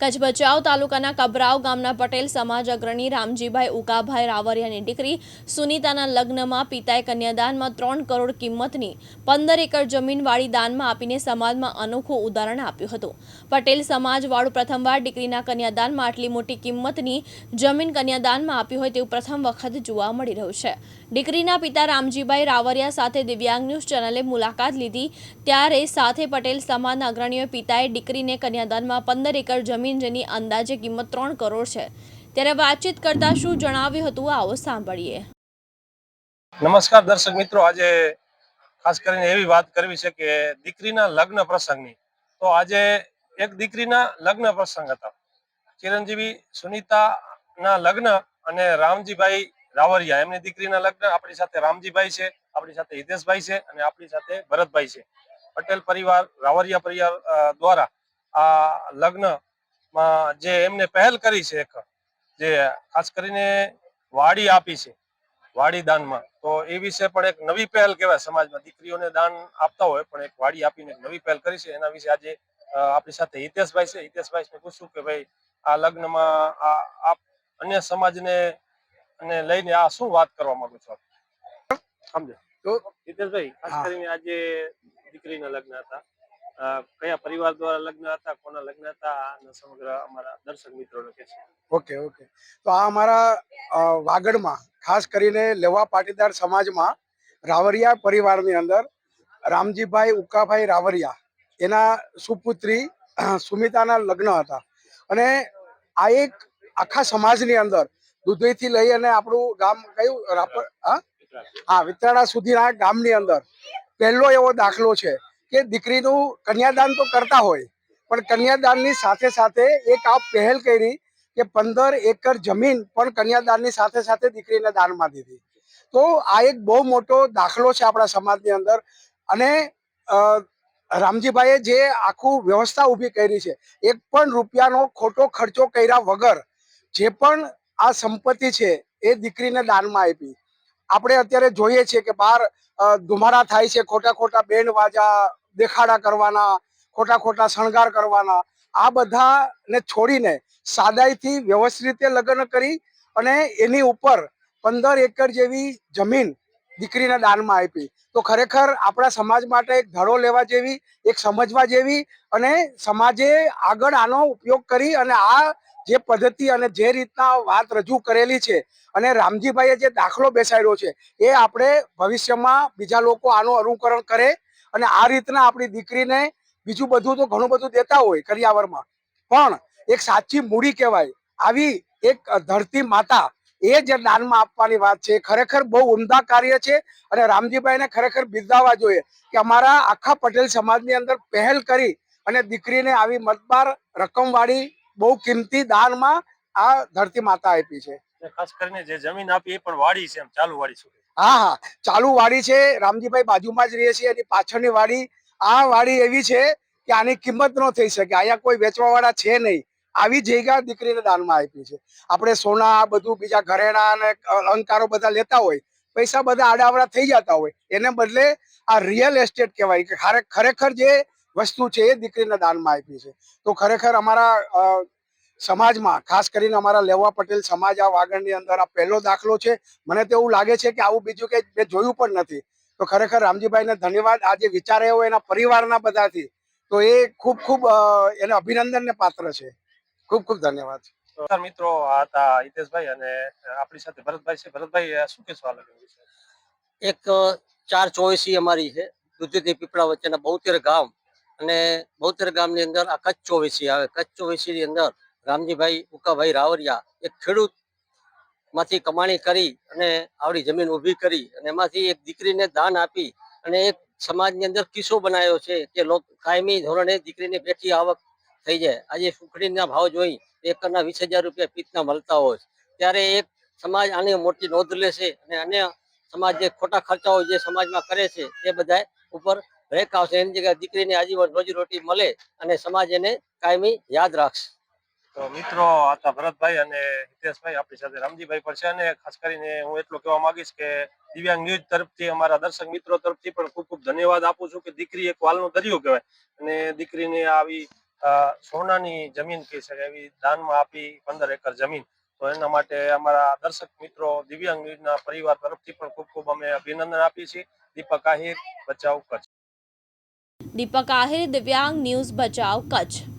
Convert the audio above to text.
કચ્છ ભચાઉ તાલુકાના કબરાવ ગામના પટેલ સમાજ અગ્રણી રામજીભાઈ ઉકાભાઈ રાવરિયાની દીકરી સુનીતાના લગ્નમાં પિતાએ કન્યાદાનમાં 3 કરોડ કિંમતની 15 એકર જમીન વાળી દાનમાં આપીને સમાજમાં અનોખું ઉદાહરણ આપ્યું હતું. પટેલ સમાજવાળું પ્રથમવાર દીકરીના કન્યાદાનમાં આટલી મોટી કિંમતની જમીન કન્યાદાનમાં આપી હોય તેવું પ્રથમ વખત જોવા મળી રહ્યું છે. દીકરીના પિતા રામજીભાઈ રાવરિયા સાથે દિવ્યાંગ ન્યૂઝ ચેનલે મુલાકાત લીધી ત્યારે સાથે પટેલ સમાજના અગ્રણીઓએ પિતાએ દીકરીને કન્યાદાનમાં 15 એકર જમીન જેની અંદાજે કિંમત 3 કરોડ છે ત્યારે વાતચીત કરતા શું જણાવ્યું હતું આવો સાંભળીએ. નમસ્કાર દર્શક મિત્રો, આજે ખાસ કરીને એવી વાત કરવી છે કે દીકરીના લગ્ન પ્રસંગની. તો આજે એક દીકરીના લગ્ન પ્રસંગ હતા. ચિરંજીવી સુનીતાના લગ્ન અને રામજીભાઈ રાવરિયા એમની દીકરીના લગ્ન. આપણી સાથે રામજીભાઈ છે, આપણી સાથે હિતેશભાઈ છે અને આપણી સાથે ભરતભાઈ છે. પટેલ પરિવાર, રાવરિયા પરિવાર દ્વારા આ લગ્ન જે એમને પહેલ કરી છે, એક જે ખાસ કરીને વાડી આપી છે, વાડી દાનમાં, તો એ વિશે પણ એક નવી પહેલ કહેવાય. સમાજમાં દીકરીઓને દાન આપતા હોય પણ એક વાડી આપીને એક નવી પહેલ કરી છે. એના વિશે આજે આપણી સાથે હિતેશભાઈ છે. હિતેશભાઈને પૂછું કે ભાઈ આ લગ્નમાં આપ અન્ય સમાજને લઈને આ શું વાત કરવા માંગુ છો? સમજો તો હિતેશભાઈ, ખાસ કરીને આજે દીકરીના લગ્ન હતા. કયા પરિવાર દ્વારા લગ્ન હતા, કોના લગ્ન હતા, સમગ્ર અમારા દર્શક મિત્રોને કહે છે. ઓકે. તો આ અમારા વાગડમાં ખાસ કરીને લેવા પાટીદાર સમાજમાં રાવરિયા પરિવારની અંદર રામજીભાઈ ઉકાભાઈ રાવરિયા એના સુપુત્રી સુમિતાના લગ્ન હતા. અને આ એક આખા સમાજની અંદર દુધઈથી લઈ અને આપણું ગામ કયું વિત્રાળા સુધીના ગામની અંદર પહેલો એવો દાખલો છે કે દીકરીનું કન્યાદાન તો કરતા હોય પણ કન્યાદાનની સાથે સાથે એક આ પહેલ કરી કે 15 એકર જમીન પણ કન્યાદાનની સાથે સાથે દીકરીને દાનમાં દીધી. તો આ એક બહુ મોટો દાખલો છે આપણા સમાજની અંદર. અને રામજીભાઈએ જે આખું વ્યવસ્થા ઊભી કરી છે, એક પણ રૂપિયાનો ખોટો ખર્ચો કર્યા વગર જે પણ આ સંપત્તિ છે એ દીકરીને દાનમાં આપી. આપણે અત્યારે જોઈએ છીએ કે બહાર ધુમાડા થાય છે, ખોટા બેન્ડ વાજા દેખાડા કરવાના, ખોટા શણગાર કરવાના, આ બધાને છોડીને સાદાઈથી વ્યવસ્થિત રીતે લગ્ન કરી અને એની ઉપર 15 એકર જેવી જમીન દીકરીને દાનમાં આપી. તો ખરેખર આપણા સમાજ માટે એક ધડો લેવા જેવી, એક સમજવા જેવી, અને સમાજે આગળ આનો ઉપયોગ કરી અને આ જે પદ્ધતિ અને જે રીતના વાત રજૂ કરેલી છે અને રામજીભાઈએ જે દાખલો બેસાડ્યો છે એ આપણે ભવિષ્યમાં બીજા લોકો આનું અનુકરણ કરે અને આ રીતના આપણી દીકરીને બીજું બધું તો ઘણું બધું દેતા હોય કરિયાવરમાં, પણ એક સાચી મૂડી કહેવાય આવી એક ધરતી માતા એ જે દાનમાં આપવાની વાત છે ખરેખર બહુ ઉમદા કાર્ય છે. અને રામજીભાઈને ખરેખર બિરદાવવા જોઈએ કે અમારા આખા પટેલ સમાજની અંદર પહેલ કરી અને દીકરીને આવી મતબાર રકમવાળી બહુ કિંમતી દાનમાં આ ધરતી માતા આપી છે. ખાસ કરીને જે જમીન આપી એ પણ વાડી છે, એમ ચાલુ વાડી છે. ચાલુ વાડી છે. રામજીભાઈ બાજુમાં જ રહે છે, એની પાછળની વાડી. આ વાડી એવી છે કે આની કિંમત ન થઈ શકે, અહીંયા કોઈ વેચવા વાળા છે નહીં. આવી જગ્યા દીકરીને દાનમાં આપી છે. આપણે સોના, બધું બીજા ઘરેણા અને અલંકારો બધા લેતા હોય, પૈસા બધા આડાવડા થઈ જતા હોય, એને બદલે આ રિયલ એસ્ટેટ કહેવાય કે ખરેખર જે વસ્તુ છે એ દીકરીને દાનમાં આપી છે. તો ખરેખર અમારા સમાજમાં ખાસ કરીને અમારા લેવા પટેલ સમાજ આ વાગડની અંદર આ પહેલો દાખલો છે. મને તો એવું લાગે છે કે આવું બીજું કે મેં જોયું પણ નથી. તો ખરેખર રામજીભાઈને ધન્યવાદ. આ જે વિચાર આવ્યો એના પરિવારના બધાથી, તો એ ખૂબ એને અભિનંદનને પાત્ર છે. ખૂબ ધન્યવાદ. મિત્રો, આ હતા હિતેશભાઈ અને આપણી સાથે ભરતભાઈ છે. ભરતભાઈ, શું કહેશો આ લગ્ન વિશે? એક 424 અમારી છે, દુધીથી પીપળા વચ્ચેના 72 ગામ, અને 72 ગામની અંદર આ કચ્છ 24 આવે. કચ્છ 24 ની અંદર રામજીભાઈ ઉકાભાઈ રાવરિયા એક ખેડૂત માંથી કમાણી કરી અને આવડી જમીન ઊભી કરી અને એમાંથી એક દીકરીને દાન આપી અને એક સમાજની અંદર કિસ્સો બનાવ્યો છે કે કાયમી ધોરણે દીકરીને બેઠી આવક થઈ જાય. આજે સુખડીના ભાવ જોઈ એકરના 20,000 રૂપિયા પીતના મળતા હોય, ત્યારે એક સમાજ આની મોટી નોંધ લેશે અને અન્ય સમાજ જે ખોટા ખર્ચાઓ જે સમાજમાં કરે છે તે બધા ઉપર બ્રેક આવશે. એની જગ્યાએ દીકરીને આજીવન રોજીરોટી મળે અને સમાજ એને કાયમી યાદ રાખશે. તો મિત્રો, આ ભરતભાઈ અને હિતેશભાઈ, આપણી સાથે રામજીભાઈ પણ છે. અને ખાસ કરીને હું એટલું કહેવા માંગીશ કે દિવ્યાંગ ન્યૂઝ તરફથી, અમારા દર્શક મિત્રો તરફથી પણ ખૂબ ધન્યવાદ આપું છું કે દીકરી એક વાલનો દરિયો કહેવાય અને દીકરીને આવી સોનાની જમીન કહી શકાય એવી દાનમાં આપી 15 એકર જમીન. તો એના માટે અમારા દર્શક મિત્રો દિવ્યાંગ ન્યૂઝના પરિવાર તરફથી પણ ખૂબ ખૂબ અમે અભિનંદન આપીએ છીએ. દીપક આહિર, ભચાઉ, કચ્છ. દીપક આહિર, દિવ્યાંગ ન્યૂઝ, ભચાઉ, કચ્છ.